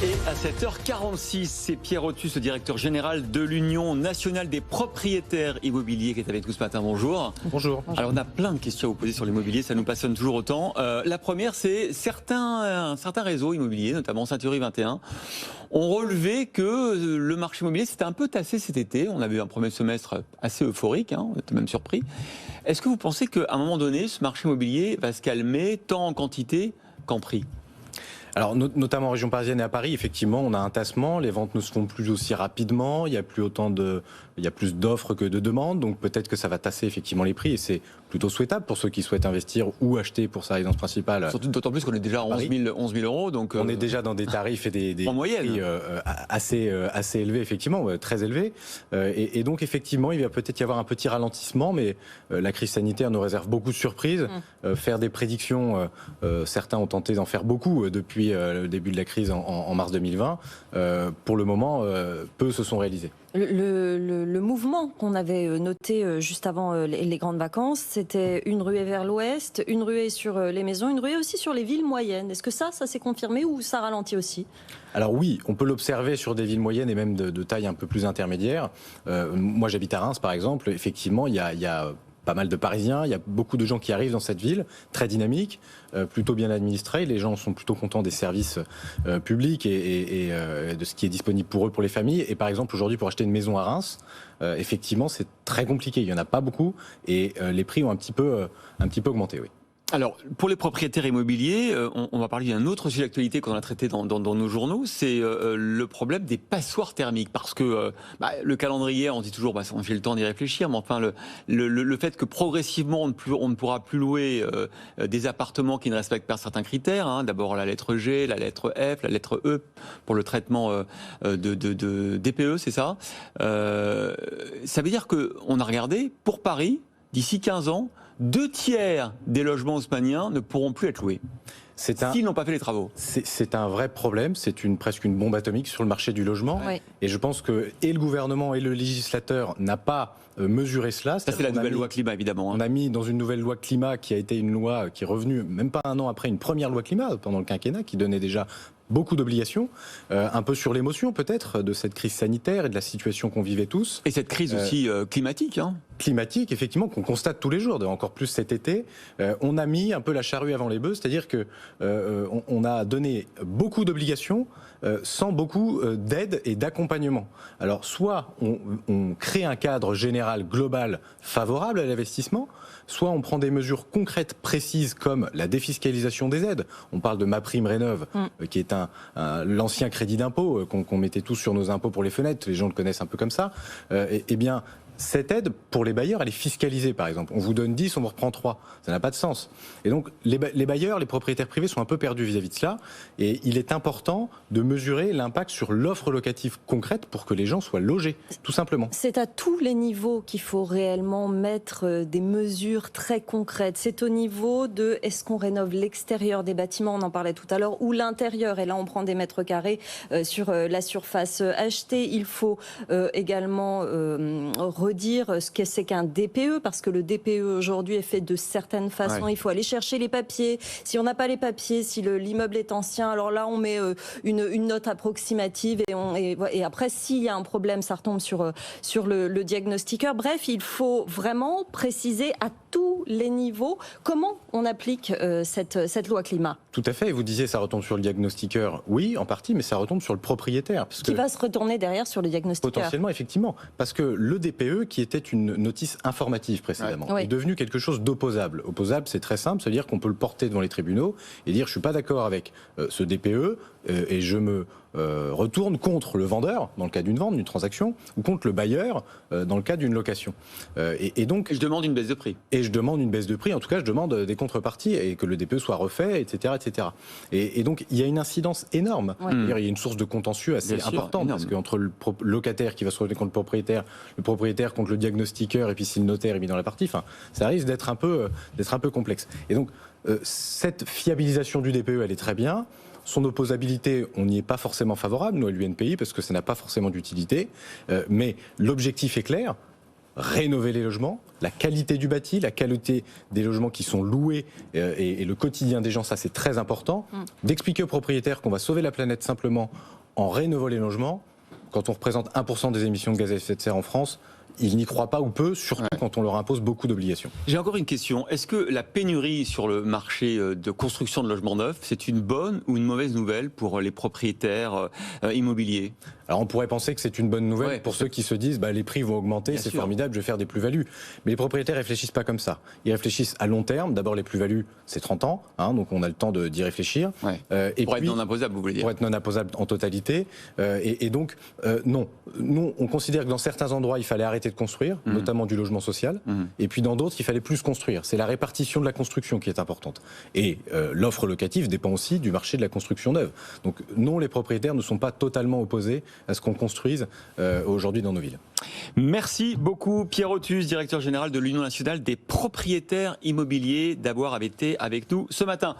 Et à 7h46, c'est Pierre Otus, le directeur général de l'Union nationale des propriétaires immobiliers, qui est avec nous ce matin. Bonjour. Bonjour. Alors on a plein de questions à vous poser sur l'immobilier, ça nous passionne toujours autant. La première, c'est certains réseaux immobiliers, notamment Century 21, ont relevé que le marché immobilier s'était un peu tassé cet été. On avait eu un premier semestre assez euphorique, on était même surpris. Est-ce que vous pensez qu'à un moment donné, ce marché immobilier va se calmer tant en quantité qu'en prix ? Alors notamment en région parisienne et à Paris, effectivement, on a un tassement, les ventes ne se font plus aussi rapidement, il y a plus d'offres que de demandes, donc peut-être que ça va tasser effectivement les prix et c'est plutôt souhaitable pour ceux qui souhaitent investir ou acheter pour sa résidence principale. Surtout d'autant plus qu'on est déjà à 11 000 euros. Donc on est déjà dans des tarifs et des en moyenne. Prix assez élevés, effectivement, très élevés. Et donc effectivement, il va peut-être y avoir un petit ralentissement, mais la crise sanitaire nous réserve beaucoup de surprises. Faire des prédictions, certains ont tenté d'en faire beaucoup depuis le début de la crise en mars 2020. Pour le moment, peu se sont réalisés. Le mouvement qu'on avait noté juste avant les grandes vacances, c'était une ruée vers l'ouest, une ruée sur les maisons, une ruée aussi sur les villes moyennes. Est-ce que ça s'est confirmé ou ça ralentit aussi ? Alors oui, on peut l'observer sur des villes moyennes et même de taille un peu plus intermédiaire. Moi j'habite à Reims par exemple, effectivement il y a pas mal de Parisiens, il y a beaucoup de gens qui arrivent dans cette ville, très dynamique, plutôt bien administrée. Les gens sont plutôt contents des services publics et de ce qui est disponible pour eux, pour les familles. Et par exemple, aujourd'hui, pour acheter une maison à Reims, effectivement, c'est très compliqué. Il n'y en a pas beaucoup et les prix ont un petit peu augmenté, oui. Alors, pour les propriétaires immobiliers, on va parler d'un autre sujet d'actualité qu'on a traité dans nos journaux, c'est le problème des passoires thermiques. Parce que le calendrier, on dit toujours, j'ai le temps d'y réfléchir, mais enfin, le fait que progressivement, on ne pourra plus louer des appartements qui ne respectent pas certains critères, d'abord la lettre G, la lettre F, la lettre E, pour le traitement de DPE, c'est ça. Ça veut dire qu'on a regardé, pour Paris, d'ici 15 ans, 2/3 des logements haussmanniens ne pourront plus être loués s'ils n'ont pas fait les travaux. C'est un vrai problème, c'est presque une bombe atomique sur le marché du logement. Oui. Et je pense que et le gouvernement et le législateur n'a pas mesuré cela. Ça, c'est la nouvelle loi climat, évidemment. On a mis dans une nouvelle loi climat qui a été une loi qui est revenue même pas un an après une première loi climat pendant le quinquennat qui donnait déjà beaucoup d'obligations, un peu sur l'émotion peut-être de cette crise sanitaire et de la situation qu'on vivait tous. Et cette crise aussi climatique. Climatique, effectivement, qu'on constate tous les jours, encore plus cet été. On a mis un peu la charrue avant les bœufs, c'est-à-dire que on a donné beaucoup d'obligations sans beaucoup d'aide et d'accompagnement. Alors, soit on crée un cadre général global favorable à l'investissement, soit on prend des mesures concrètes, précises, comme la défiscalisation des aides. On parle de MaPrimeRénov', qui est l'ancien crédit d'impôt qu'on mettait tous sur nos impôts pour les fenêtres. Les gens le connaissent un peu comme ça. Eh bien, cette aide, pour les bailleurs, elle est fiscalisée, par exemple. On vous donne 10, on vous reprend 3. Ça n'a pas de sens. Et donc, les bailleurs, les propriétaires privés sont un peu perdus vis-à-vis de cela. Et il est important de mesurer l'impact sur l'offre locative concrète pour que les gens soient logés, tout simplement. C'est à tous les niveaux qu'il faut réellement mettre des mesures très concrètes. C'est au niveau de est-ce qu'on rénove l'extérieur des bâtiments, on en parlait tout à l'heure, ou l'intérieur. Et là, on prend des mètres carrés sur la surface achetée. Il faut également redire ce que c'est qu'un DPE, parce que le DPE aujourd'hui est fait de certaines façons. Ouais. Il faut aller chercher les papiers. Si on n'a pas les papiers, si l'immeuble est ancien, alors là on met une note approximative et après s'il y a un problème, ça retombe sur le diagnostiqueur. Bref, il faut vraiment préciser à tous les niveaux comment on applique cette loi climat. Tout à fait. Et vous disiez ça retombe sur le diagnostiqueur. Oui, en partie, mais ça retombe sur le propriétaire. Qui va se retourner derrière sur le diagnostiqueur. Potentiellement, effectivement. Parce que le DPE, qui était une notice informative précédemment, est devenu quelque chose d'opposable. Opposable, c'est très simple, c'est-à-dire qu'on peut le porter devant les tribunaux et dire je suis pas d'accord avec ce DPE et je me retourne contre le vendeur dans le cas d'une vente, d'une transaction, ou contre le bailleur dans le cas d'une location. Et donc je demande une baisse de prix. Et je demande une baisse de prix. En tout cas, je demande des contreparties et que le DPE soit refait, etc., etc. Et donc il y a une incidence énorme. Il y a une source de contentieux assez importante parce qu'entre le locataire qui va se retourner contre le propriétaire contre le diagnostiqueur et puis si le notaire est mis dans la partie, ça risque d'être un peu complexe. Et donc cette fiabilisation du DPE, elle est très bien. Son opposabilité, on n'y est pas forcément favorable, nous, à l'UNPI, parce que ça n'a pas forcément d'utilité. Mais l'objectif est clair. rénover les logements, la qualité du bâti, la qualité des logements qui sont loués et le quotidien des gens, ça c'est très important. D'expliquer aux propriétaires qu'on va sauver la planète simplement en rénovant les logements. Quand on représente 1% des émissions de gaz à effet de serre en France, ils n'y croient pas ou peu, surtout quand on leur impose beaucoup d'obligations. J'ai encore une question. Est-ce que la pénurie sur le marché de construction de logements neufs, c'est une bonne ou une mauvaise nouvelle pour les propriétaires immobiliers ? Alors on pourrait penser que c'est une bonne nouvelle pour ceux qui se disent les prix vont augmenter, c'est formidable, je vais faire des plus-values. Mais les propriétaires réfléchissent pas comme ça. Ils réfléchissent à long terme. D'abord les plus-values, c'est 30 ans, donc on a le temps d'y réfléchir. Et pour être non imposable, vous voulez dire ? Pour être non imposable en totalité. Et donc non. Nous, on considère que dans certains endroits, il fallait arrêter de construire, notamment du logement social. Et puis dans d'autres, il fallait plus construire. C'est la répartition de la construction qui est importante. Et l'offre locative dépend aussi du marché de la construction neuve. Donc non, les propriétaires ne sont pas totalement opposés à ce qu'on construise aujourd'hui dans nos villes. Merci beaucoup Pierre Othus, directeur général de l'Union nationale des propriétaires immobiliers, d'avoir été avec nous ce matin.